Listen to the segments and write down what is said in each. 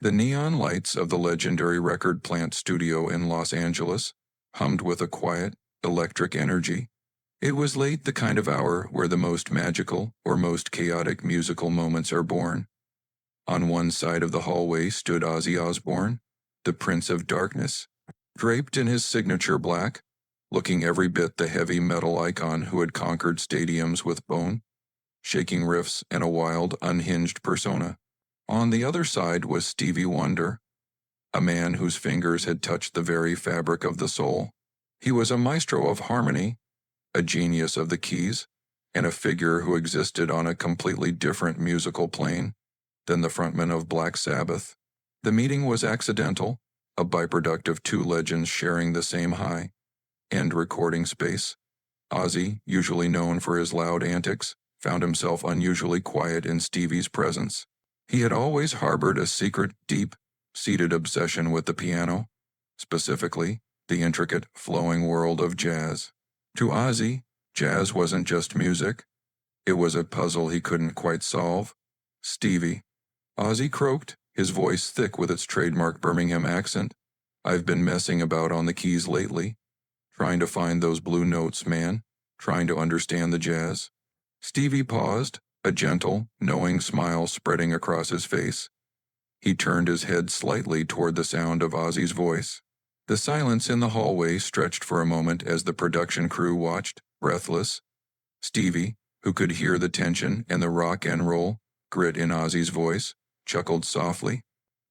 The neon lights of the legendary record plant studio in Los Angeles hummed with a quiet, electric energy. It was late, the kind of hour where the most magical or most chaotic musical moments are born. On one side of the hallway stood Ozzy Osbourne, the Prince of Darkness, draped in his signature black, looking every bit the heavy metal icon who had conquered stadiums with bone, shaking riffs, and a wild, unhinged persona. On the other side was Stevie Wonder, a man whose fingers had touched the very fabric of the soul. He was a maestro of harmony, a genius of the keys, and a figure who existed on a completely different musical plane than the frontman of Black Sabbath. The meeting was accidental, a byproduct of two legends sharing the same high-end recording space. Ozzy, usually known for his loud antics, found himself unusually quiet in Stevie's presence. He had always harbored a secret, deep-seated obsession with the piano, specifically the intricate, flowing world of jazz. To Ozzy, jazz wasn't just music. It was a puzzle he couldn't quite solve. Stevie, Ozzy croaked, his voice thick with its trademark Birmingham accent. I've been messing about on the keys lately, trying to find those blue notes, man, trying to understand the jazz. Stevie paused, a gentle, knowing smile spreading across his face. He turned his head slightly toward the sound of Ozzy's voice. The silence in the hallway stretched for a moment as the production crew watched, breathless. Stevie, who could hear the tension and the rock and roll grit in Ozzy's voice, chuckled softly.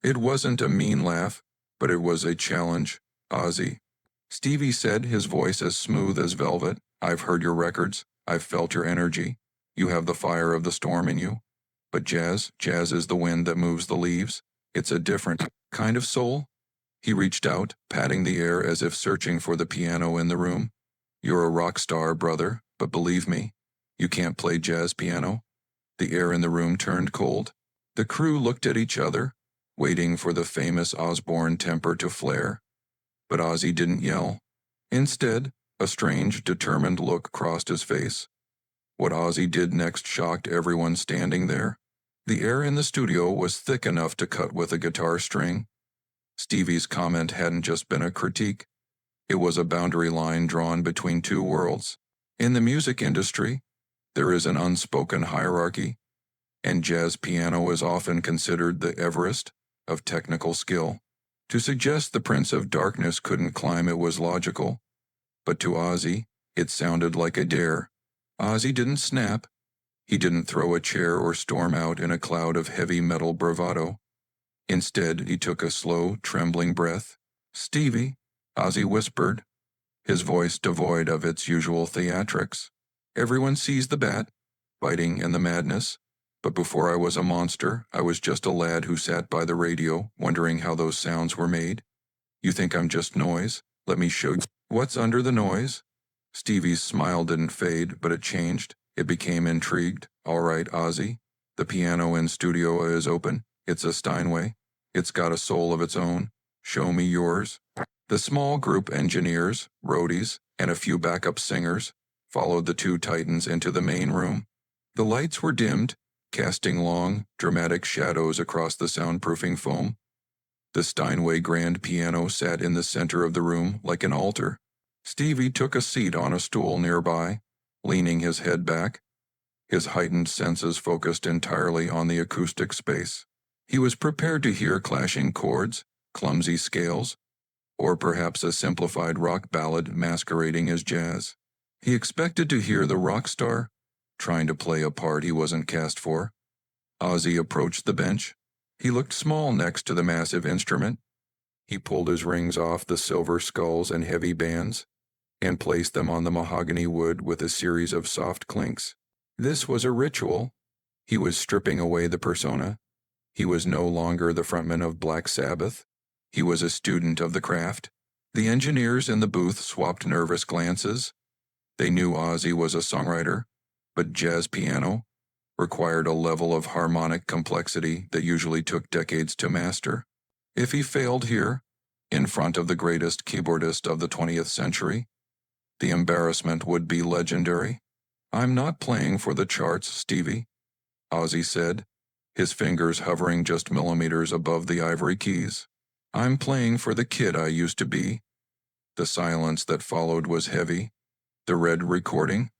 It wasn't a mean laugh, but it was a challenge. Ozzy, Stevie said, his voice as smooth as velvet, I've heard your records. I've felt your energy. You have the fire of the storm in you. But jazz is the wind that moves the leaves. It's a different kind of soul. He reached out, patting the air as if searching for the piano in the room. You're a rock star, brother, but believe me, you can't play jazz piano. The air in the room turned cold. The crew looked at each other, waiting for the famous Osbourne temper to flare. But Ozzy didn't yell. Instead, a strange, determined look crossed his face. What Ozzy did next shocked everyone standing there. The air in the studio was thick enough to cut with a guitar string. Stevie's comment hadn't just been a critique. It was a boundary line drawn between two worlds. In the music industry, there is an unspoken hierarchy, and jazz piano is often considered the Everest of technical skill. To suggest the Prince of Darkness couldn't climb it was logical, but to Ozzy, it sounded like a dare. Ozzy didn't snap. He didn't throw a chair or storm out in a cloud of heavy metal bravado. Instead, he took a slow, trembling breath. Stevie, Ozzy whispered, his voice devoid of its usual theatrics. Everyone sees the bat, fighting and the madness, but before I was a monster, I was just a lad who sat by the radio, wondering how those sounds were made. You think I'm just noise? Let me show you what's under the noise. Stevie's smile didn't fade, but it changed. It became intrigued. All right, Ozzy, the piano in studio is open. It's a Steinway. It's got a soul of its own. Show me yours. The small group engineers, roadies, and a few backup singers followed the two titans into the main room. The lights were dimmed, casting long, dramatic shadows across the soundproofing foam. The Steinway grand piano sat in the center of the room like an altar. Stevie took a seat on a stool nearby, leaning his head back, his heightened senses focused entirely on the acoustic space. He was prepared to hear clashing chords, clumsy scales, or perhaps a simplified rock ballad masquerading as jazz. He expected to hear the rock star, trying to play a part he wasn't cast for. Ozzy approached the bench. He looked small next to the massive instrument. He pulled his rings off the silver skulls and heavy bands, and placed them on the mahogany wood with a series of soft clinks. This was a ritual. He was stripping away the persona. He was no longer the frontman of Black Sabbath. He was a student of the craft. The engineers in the booth swapped nervous glances. They knew Ozzy was a songwriter, but jazz piano required a level of harmonic complexity that usually took decades to master. If he failed here, in front of the greatest keyboardist of the 20th century, the embarrassment would be legendary. I'm not playing for the charts, Stevie, Ozzy said, his fingers hovering just millimeters above the ivory keys. "I'm playing for the kid I used to be." The silence that followed was heavy. The red recording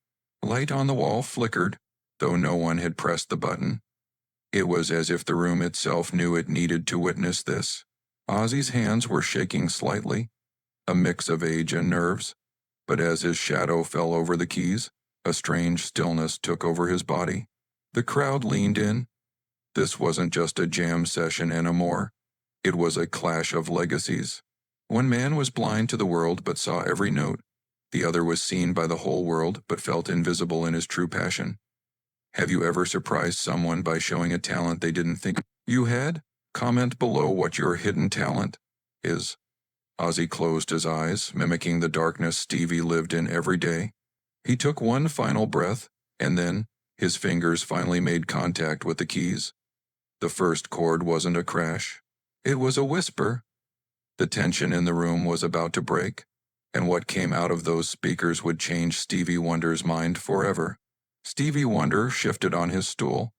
light on the wall flickered, though no one had pressed the button. It was as if the room itself knew it needed to witness this. Ozzy's hands were shaking slightly, a mix of age and nerves, but as his shadow fell over the keys, a strange stillness took over his body. The crowd leaned in. This wasn't just a jam session anymore. It was a clash of legacies. One man was blind to the world but saw every note. The other was seen by the whole world but felt invisible in his true passion. Have you ever surprised someone by showing a talent they didn't think you had? Comment below what your hidden talent is. Ozzy closed his eyes, mimicking the darkness Stevie lived in every day. He took one final breath, and then his fingers finally made contact with the keys. The first chord wasn't a crash. It was a whisper. The tension in the room was about to break, and what came out of those speakers would change Stevie Wonder's mind forever. Stevie Wonder shifted on his stool,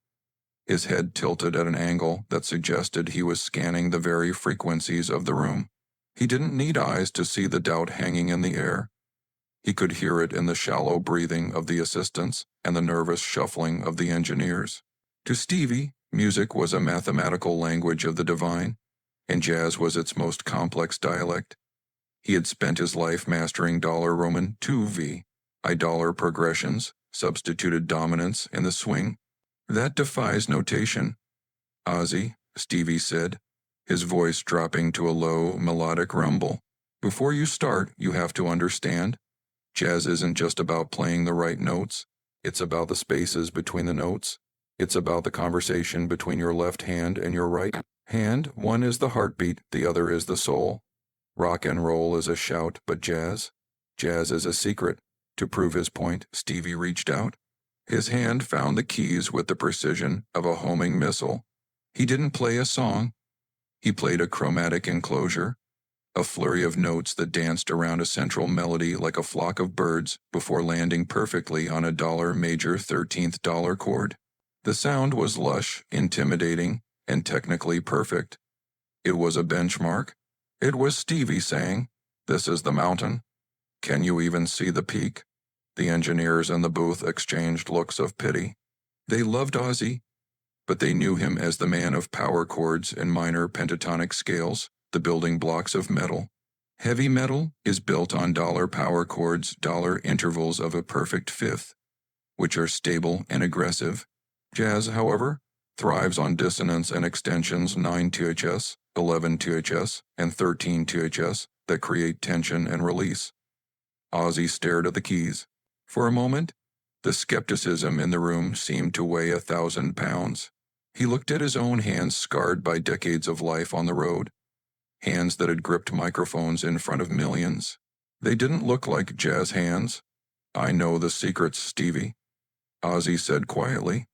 his head tilted at an angle that suggested he was scanning the very frequencies of the room. He didn't need eyes to see the doubt hanging in the air. He could hear it in the shallow breathing of the assistants and the nervous shuffling of the engineers. To Stevie, music was a mathematical language of the divine, and jazz was its most complex dialect. He had spent his life mastering Roman 2V, I progressions, substituted dominance in the swing. That defies notation. "Ozzy," Stevie said, his voice dropping to a low, melodic rumble. "Before you start, you have to understand. Jazz isn't just about playing the right notes. It's about the spaces between the notes. It's about the conversation between your left hand and your right hand. One is the heartbeat, the other is the soul. Rock and roll is a shout, but jazz is a secret." To prove his point, Stevie reached out. His hand found the keys with the precision of a homing missile. He didn't play a song. He played a chromatic enclosure, a flurry of notes that danced around a central melody like a flock of birds before landing perfectly on a major 13th chord. The sound was lush, intimidating, and technically perfect. It was a benchmark. It was Stevie saying, "This is the mountain. Can you even see the peak?" The engineers in the booth exchanged looks of pity. They loved Ozzy, but they knew him as the man of power chords and minor pentatonic scales, the building blocks of metal. Heavy metal is built on power chords, intervals of a perfect fifth, which are stable and aggressive. Jazz, however, thrives on dissonance and extensions 9 THS, 11 THS, and 13 THS that create tension and release. Ozzy stared at the keys. For a moment, the skepticism in the room seemed to weigh 1,000 pounds. He looked at his own hands scarred by decades of life on the road, hands that had gripped microphones in front of millions. They didn't look like jazz hands. "I know the secrets, Stevie," Ozzy said quietly.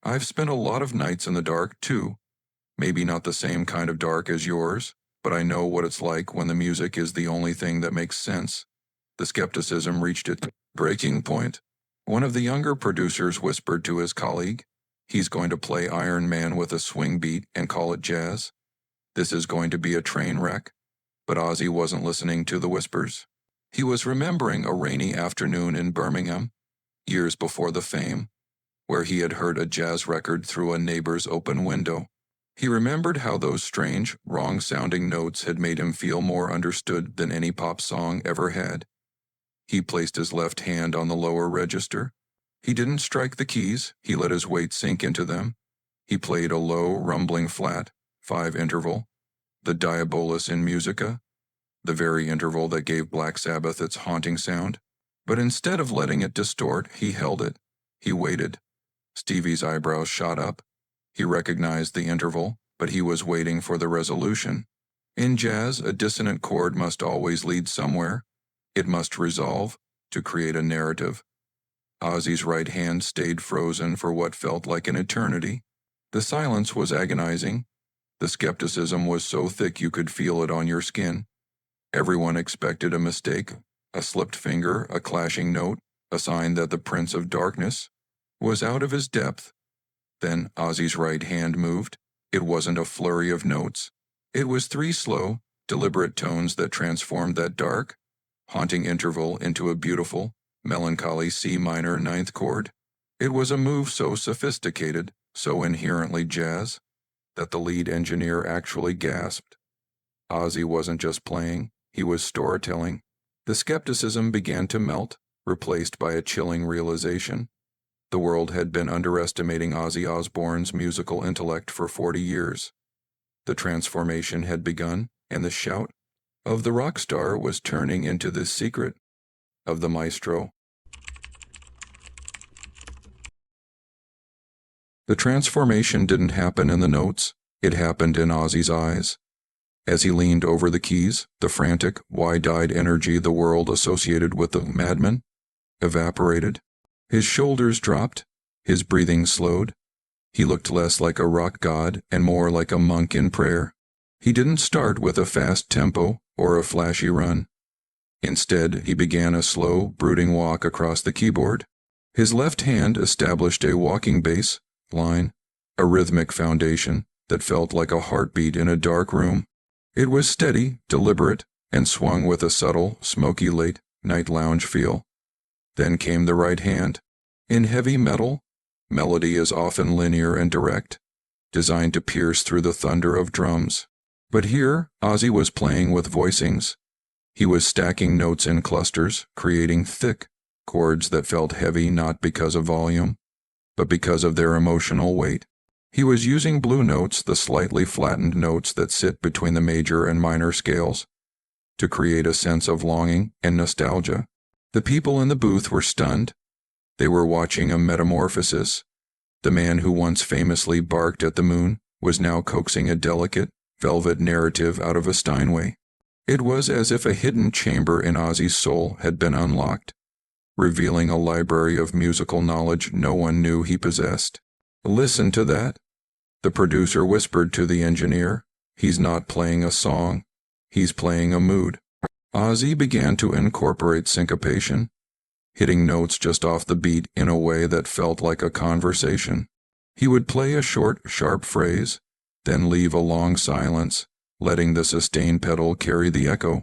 "I've spent a lot of nights in the dark, too. Maybe not the same kind of dark as yours, but I know what it's like when the music is the only thing that makes sense." The skepticism reached its breaking point. One of the younger producers whispered to his colleague, "He's going to play Iron Man with a swing beat and call it jazz. This is going to be a train wreck." But Ozzy wasn't listening to the whispers. He was remembering a rainy afternoon in Birmingham, years before the fame, where he had heard a jazz record through a neighbor's open window. He remembered how those strange, wrong-sounding notes had made him feel more understood than any pop song ever had. He placed his left hand on the lower register. He didn't strike the keys, he let his weight sink into them. He played a low, rumbling flat, 5 interval, the Diabolus in Musica, the very interval that gave Black Sabbath its haunting sound. But instead of letting it distort, he held it. He waited. Stevie's eyebrows shot up. He recognized the interval, but he was waiting for the resolution. In jazz, a dissonant chord must always lead somewhere. It must resolve to create a narrative. Ozzy's right hand stayed frozen for what felt like an eternity. The silence was agonizing. The skepticism was so thick you could feel it on your skin. Everyone expected a mistake, a slipped finger, a clashing note, a sign that the Prince of Darkness was out of his depth. Then Ozzy's right hand moved. It wasn't a flurry of notes. It was 3 slow, deliberate tones that transformed that dark, haunting interval into a beautiful, melancholy C minor ninth chord. It was a move so sophisticated, so inherently jazz, that the lead engineer actually gasped. Ozzy wasn't just playing, he was storytelling. The skepticism began to melt, replaced by a chilling realization. The world had been underestimating Ozzy Osbourne's musical intellect for 40 years. The transformation had begun, and the shout of the rock star was turning into the secret of the maestro. The transformation didn't happen in the notes, it happened in Ozzy's eyes. As he leaned over the keys, the frantic, wide-eyed energy the world associated with the madman evaporated. His shoulders dropped, his breathing slowed. He looked less like a rock god and more like a monk in prayer. He didn't start with a fast tempo or a flashy run. Instead, he began a slow, brooding walk across the keyboard. His left hand established a walking bass line, a rhythmic foundation that felt like a heartbeat in a dark room. It was steady, deliberate, and swung with a subtle, smoky late-night lounge feel. Then came the right hand. In heavy metal, melody is often linear and direct, designed to pierce through the thunder of drums. But here, Ozzy was playing with voicings. He was stacking notes in clusters, creating thick chords that felt heavy not because of volume, but because of their emotional weight. He was using blue notes, the slightly flattened notes that sit between the major and minor scales, to create a sense of longing and nostalgia. The people in the booth were stunned. They were watching a metamorphosis. The man who once famously barked at the moon was now coaxing a delicate, velvet narrative out of a Steinway. It was as if a hidden chamber in Ozzy's soul had been unlocked, revealing a library of musical knowledge no one knew he possessed. "Listen to that," the producer whispered to the engineer. "He's not playing a song. He's playing a mood." Ozzy began to incorporate syncopation, hitting notes just off the beat in a way that felt like a conversation. He would play a short, sharp phrase, then leave a long silence, letting the sustain pedal carry the echo.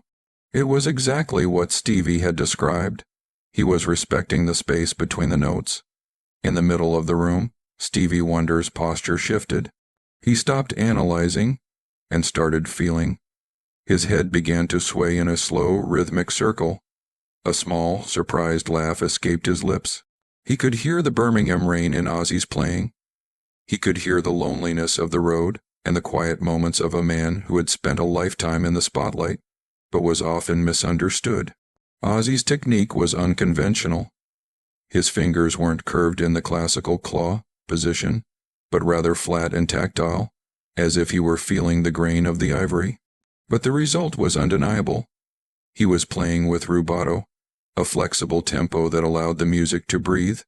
It was exactly what Stevie had described. He was respecting the space between the notes. In the middle of the room, Stevie Wonder's posture shifted. He stopped analyzing and started feeling. His head began to sway in a slow, rhythmic circle. A small, surprised laugh escaped his lips. He could hear the Birmingham rain in Ozzy's playing. He could hear the loneliness of the road and the quiet moments of a man who had spent a lifetime in the spotlight, but was often misunderstood. Ozzy's technique was unconventional. His fingers weren't curved in the classical claw position, but rather flat and tactile, as if he were feeling the grain of the ivory. But the result was undeniable. He was playing with rubato, a flexible tempo that allowed the music to breathe,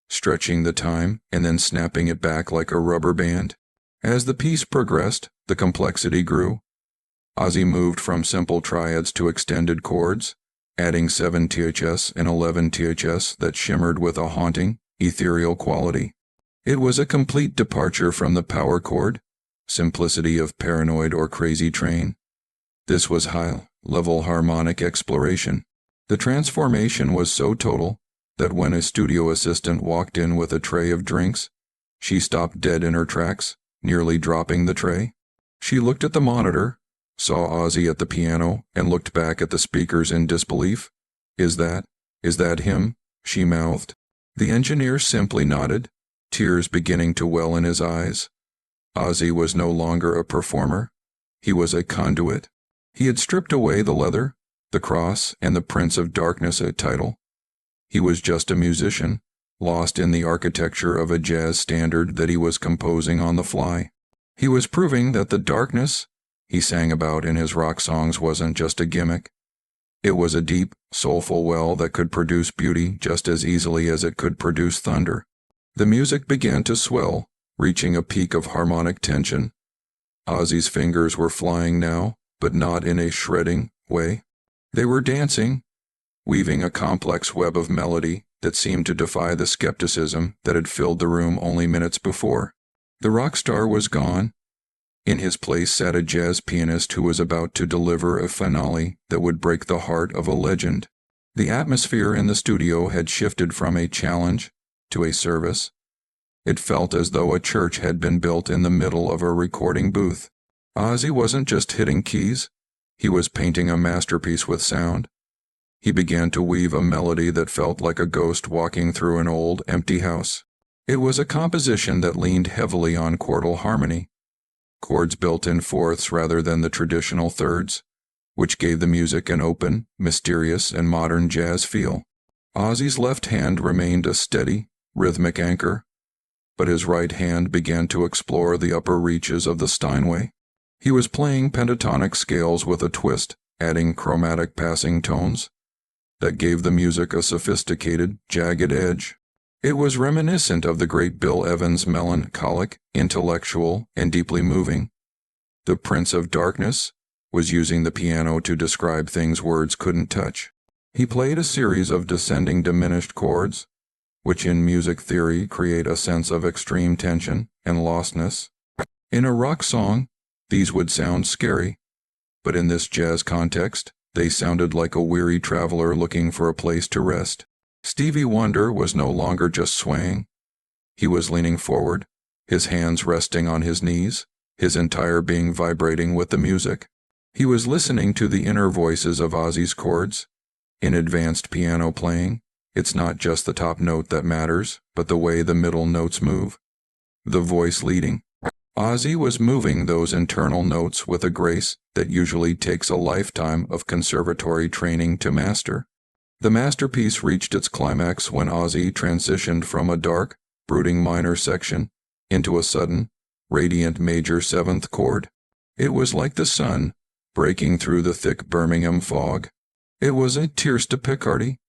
stretching the time and then snapping it back like a rubber band. As the piece progressed, the complexity grew. Ozzy moved from simple triads to extended chords, adding 7 THS and 11 THS that shimmered with a haunting, ethereal quality. It was a complete departure from the power chord, simplicity of Paranoid or Crazy Train. This was high-level harmonic exploration. The transformation was so total that when a studio assistant walked in with a tray of drinks, she stopped dead in her tracks, nearly dropping the tray. She looked at the monitor, saw Ozzy at the piano, and looked back at the speakers in disbelief. Is that him?" she mouthed. The engineer simply nodded, tears beginning to well in his eyes. Ozzy was no longer a performer. He was a conduit. He had stripped away the leather, the cross, and the Prince of Darkness title. He was just a musician, lost in the architecture of a jazz standard that he was composing on the fly. He was proving that the darkness he sang about in his rock songs wasn't just a gimmick. It was a deep, soulful well that could produce beauty just as easily as it could produce thunder. The music began to swell, reaching a peak of harmonic tension. Ozzy's fingers were flying now, but not in a shredding way. They were dancing, weaving a complex web of melody that seemed to defy the skepticism that had filled the room only minutes before. The rock star was gone. In his place sat a jazz pianist who was about to deliver a finale that would break the heart of a legend. The atmosphere in the studio had shifted from a challenge to a service. It felt as though a church had been built in the middle of a recording booth. Ozzy wasn't just hitting keys, he was painting a masterpiece with sound. He began to weave a melody that felt like a ghost walking through an old, empty house. It was a composition that leaned heavily on chordal harmony, chords built in fourths rather than the traditional thirds, which gave the music an open, mysterious, and modern jazz feel. Ozzy's left hand remained a steady, rhythmic anchor, but his right hand began to explore the upper reaches of the Steinway. He was playing pentatonic scales with a twist, adding chromatic passing tones that gave the music a sophisticated, jagged edge. It was reminiscent of the great Bill Evans' melancholic, intellectual, and deeply moving. The Prince of Darkness was using the piano to describe things words couldn't touch. He played a series of descending diminished chords, which in music theory create a sense of extreme tension and lostness. In a rock song, these would sound scary, but in this jazz context, they sounded like a weary traveler looking for a place to rest. Stevie Wonder was no longer just swaying. He was leaning forward, his hands resting on his knees, his entire being vibrating with the music. He was listening to the inner voices of Ozzy's chords. In advanced piano playing, it's not just the top note that matters, but the way the middle notes move. The voice leading. Ozzy was moving those internal notes with a grace that usually takes a lifetime of conservatory training to master. The masterpiece reached its climax when Ozzy transitioned from a dark, brooding minor section into a sudden, radiant major seventh chord. It was like the sun breaking through the thick Birmingham fog. It was a tierce de Picardy,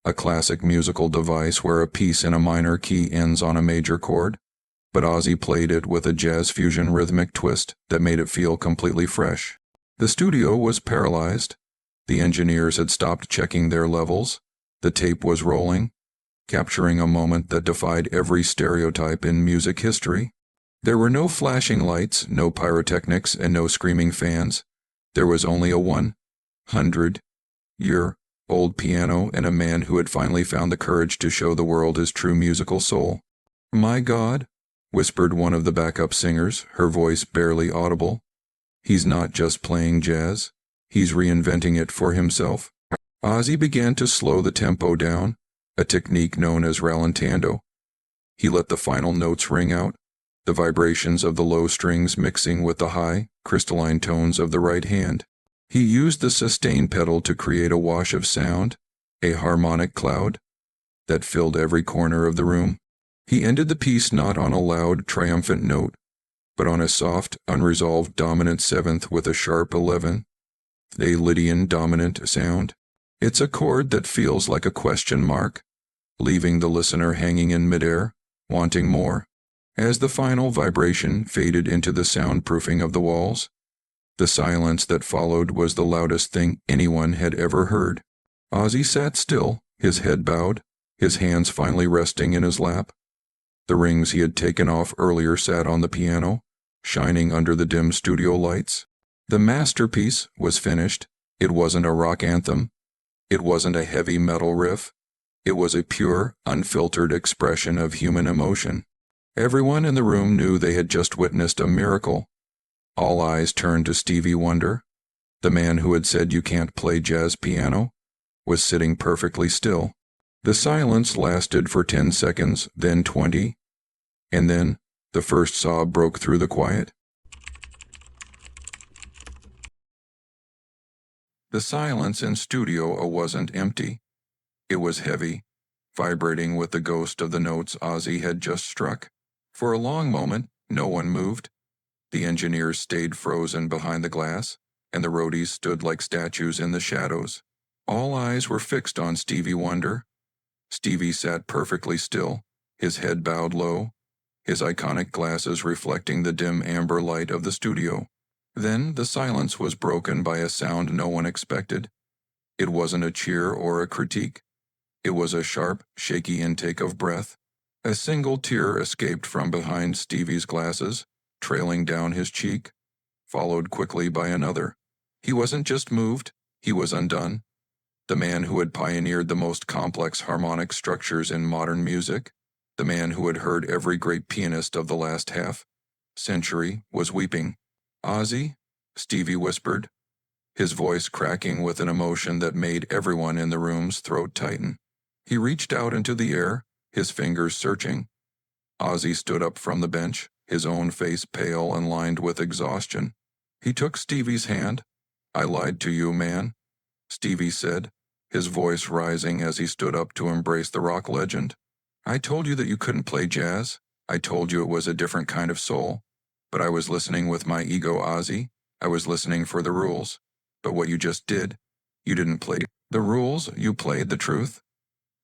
a classic musical device where a piece in a minor key ends on a major chord, but Ozzy played it with a jazz fusion rhythmic twist that made it feel completely fresh. The studio was paralyzed. The engineers had stopped checking their levels. The tape was rolling, capturing a moment that defied every stereotype in music history. There were no flashing lights, no pyrotechnics, and no screaming fans. There was only a 100-year-old piano and a man who had finally found the courage to show the world his true musical soul. "My God," whispered one of the backup singers, her voice barely audible. "He's not just playing jazz. He's reinventing it for himself." Ozzy began to slow the tempo down, a technique known as rallentando. He let the final notes ring out, the vibrations of the low strings mixing with the high, crystalline tones of the right hand. He used the sustain pedal to create a wash of sound, a harmonic cloud, that filled every corner of the room. He ended the piece not on a loud, triumphant note, but on a soft, unresolved dominant seventh with a sharp 11, a Lydian dominant sound. It's a chord that feels like a question mark, leaving the listener hanging in midair, wanting more. As the final vibration faded into the soundproofing of the walls, the silence that followed was the loudest thing anyone had ever heard. Ozzy sat still, his head bowed, his hands finally resting in his lap. The rings he had taken off earlier sat on the piano, shining under the dim studio lights. The masterpiece was finished. It wasn't a rock anthem. It wasn't a heavy metal riff. It was a pure, unfiltered expression of human emotion. Everyone in the room knew they had just witnessed a miracle. All eyes turned to Stevie Wonder. The man who had said you can't play jazz piano was sitting perfectly still. The silence lasted for 10 seconds, then 20, and then the first sob broke through the quiet. The silence in Studio wasn't empty. It was heavy, vibrating with the ghost of the notes Ozzy had just struck. For a long moment, no one moved. The engineers stayed frozen behind the glass, and the roadies stood like statues in the shadows. All eyes were fixed on Stevie Wonder. Stevie sat perfectly still, his head bowed low, his iconic glasses reflecting the dim amber light of the studio. Then the silence was broken by a sound no one expected. It wasn't a cheer or a critique. It was a sharp, shaky intake of breath, A single tear escaped from behind Stevie's glasses, trailing down his cheek, followed quickly by another. He wasn't just moved, he was undone. The man who had pioneered the most complex harmonic structures in modern music, the man who had heard every great pianist of the last half-century, was weeping. "Ozzy?" Stevie whispered, his voice cracking with an emotion that made everyone in the room's throat tighten. He reached out into the air, his fingers searching. Ozzy stood up from the bench, his own face pale and lined with exhaustion. He took Stevie's hand. "I lied to you, man," Stevie said, his voice rising as he stood up to embrace the rock legend. "I told you that you couldn't play jazz. I told you it was a different kind of soul. But I was listening with my ego, Ozzy. I was listening for the rules. But what you just did, you didn't play the rules, you played the truth."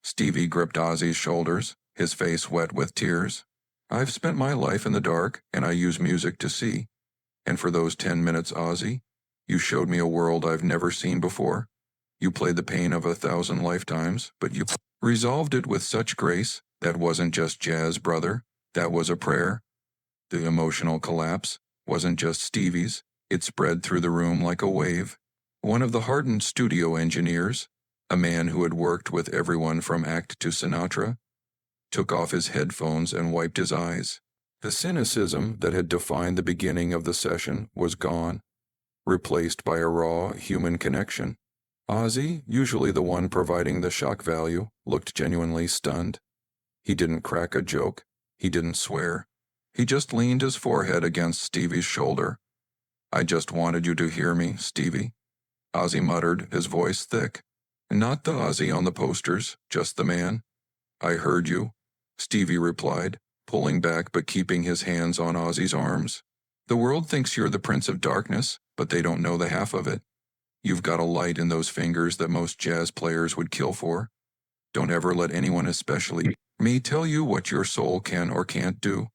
Stevie gripped Ozzy's shoulders, his face wet with tears. "I've spent my life in the dark, and I use music to see. And for those 10 minutes, Ozzy, you showed me a world I've never seen before. You played the pain of 1,000 lifetimes, but you resolved it with such grace. That wasn't just jazz, brother. That was a prayer." The emotional collapse wasn't just Stevie's. It spread through the room like a wave. One of the hardened studio engineers, a man who had worked with everyone from Act to Sinatra, took off his headphones and wiped his eyes. The cynicism that had defined the beginning of the session was gone, replaced by a raw human connection. Ozzy, usually the one providing the shock value, looked genuinely stunned. He didn't crack a joke. He didn't swear. He just leaned his forehead against Stevie's shoulder. "I just wanted you to hear me, Stevie," Ozzy muttered, his voice thick. "Not the Ozzy on the posters, just the man." "I heard you," Stevie replied, pulling back but keeping his hands on Ozzy's arms. "The world thinks you're the Prince of Darkness, but they don't know the half of it. You've got a light in those fingers that most jazz players would kill for. Don't ever let anyone, especially me, tell you what your soul can or can't do."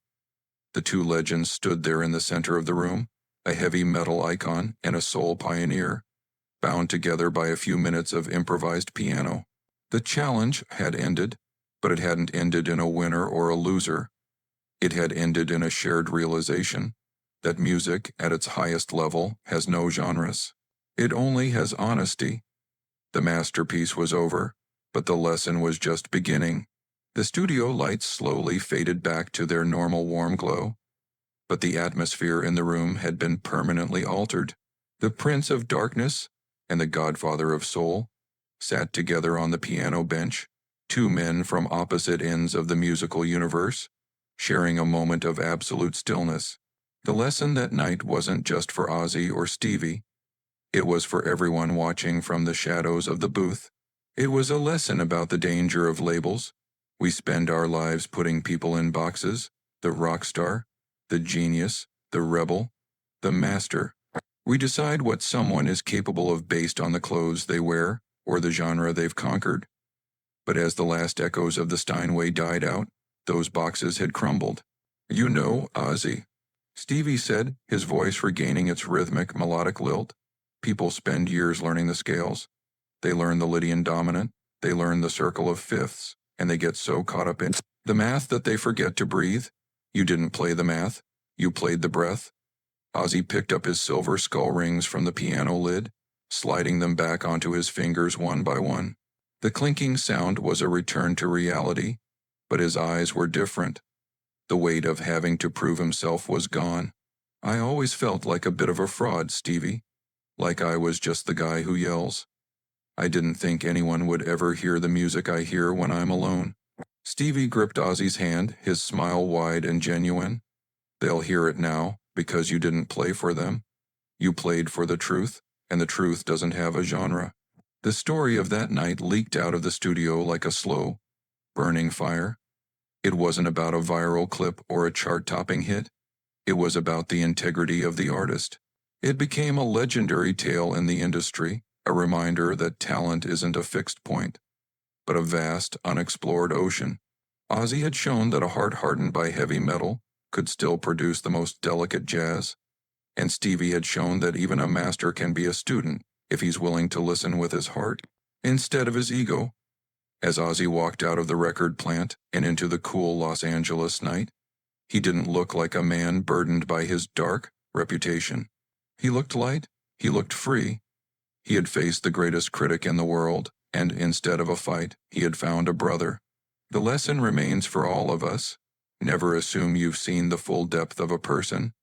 The two legends stood there in the center of the room, a heavy metal icon and a soul pioneer, bound together by a few minutes of improvised piano. The challenge had ended, but it hadn't ended in a winner or a loser. It had ended in a shared realization that music, at its highest level, has no genres. It only has honesty. The masterpiece was over, but the lesson was just beginning. The studio lights slowly faded back to their normal warm glow, but the atmosphere in the room had been permanently altered. The Prince of Darkness and the Godfather of Soul sat together on the piano bench, two men from opposite ends of the musical universe, sharing a moment of absolute stillness. The lesson that night wasn't just for Ozzy or Stevie. It was for everyone watching from the shadows of the booth. It was a lesson about the danger of labels. We spend our lives putting people in boxes: the rock star, the genius, the rebel, the master. We decide what someone is capable of based on the clothes they wear or the genre they've conquered. But as the last echoes of the Steinway died out, those boxes had crumbled. "You know, Ozzy," Stevie said, his voice regaining its rhythmic, melodic lilt. "People spend years learning the scales. They learn the Lydian dominant, they learn the circle of fifths, and they get so caught up in the math that they forget to breathe. You didn't play the math, you played the breath." Ozzy picked up his silver skull rings from the piano lid, sliding them back onto his fingers one by one. The clinking sound was a return to reality, but his eyes were different. The weight of having to prove himself was gone. "I always felt like a bit of a fraud, Stevie. Like I was just the guy who yells. I didn't think anyone would ever hear the music I hear when I'm alone." Stevie gripped Ozzy's hand, his smile wide and genuine. "They'll hear it now, because you didn't play for them. You played for the truth, and the truth doesn't have a genre." The story of that night leaked out of the studio like a slow, burning fire. It wasn't about a viral clip or a chart-topping hit. It was about the integrity of the artist. It became a legendary tale in the industry, a reminder that talent isn't a fixed point, but a vast, unexplored ocean. Ozzy had shown that a heart hardened by heavy metal could still produce the most delicate jazz, and Stevie had shown that even a master can be a student if he's willing to listen with his heart instead of his ego. As Ozzy walked out of the record plant and into the cool Los Angeles night, he didn't look like a man burdened by his dark reputation. He looked light, he looked free. He had faced the greatest critic in the world, and instead of a fight, he had found a brother. The lesson remains for all of us. Never assume you've seen the full depth of a person.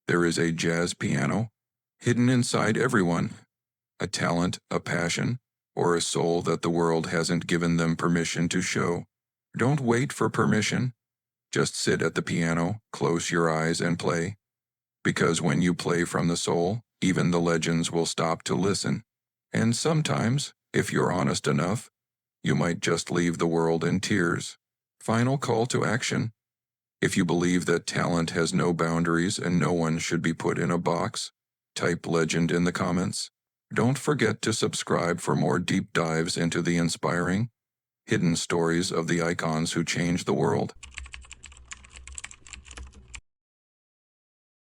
There is a jazz piano hidden inside everyone, a talent, a passion, or a soul that the world hasn't given them permission to show. Don't wait for permission. Just sit at the piano, close your eyes, and play. Because when you play from the soul, even the legends will stop to listen. And sometimes, if you're honest enough, you might just leave the world in tears. Final call to action. If you believe that talent has no boundaries and no one should be put in a box, type legend in the comments. Don't forget to subscribe for more deep dives into the inspiring, hidden stories of the icons who changed the world.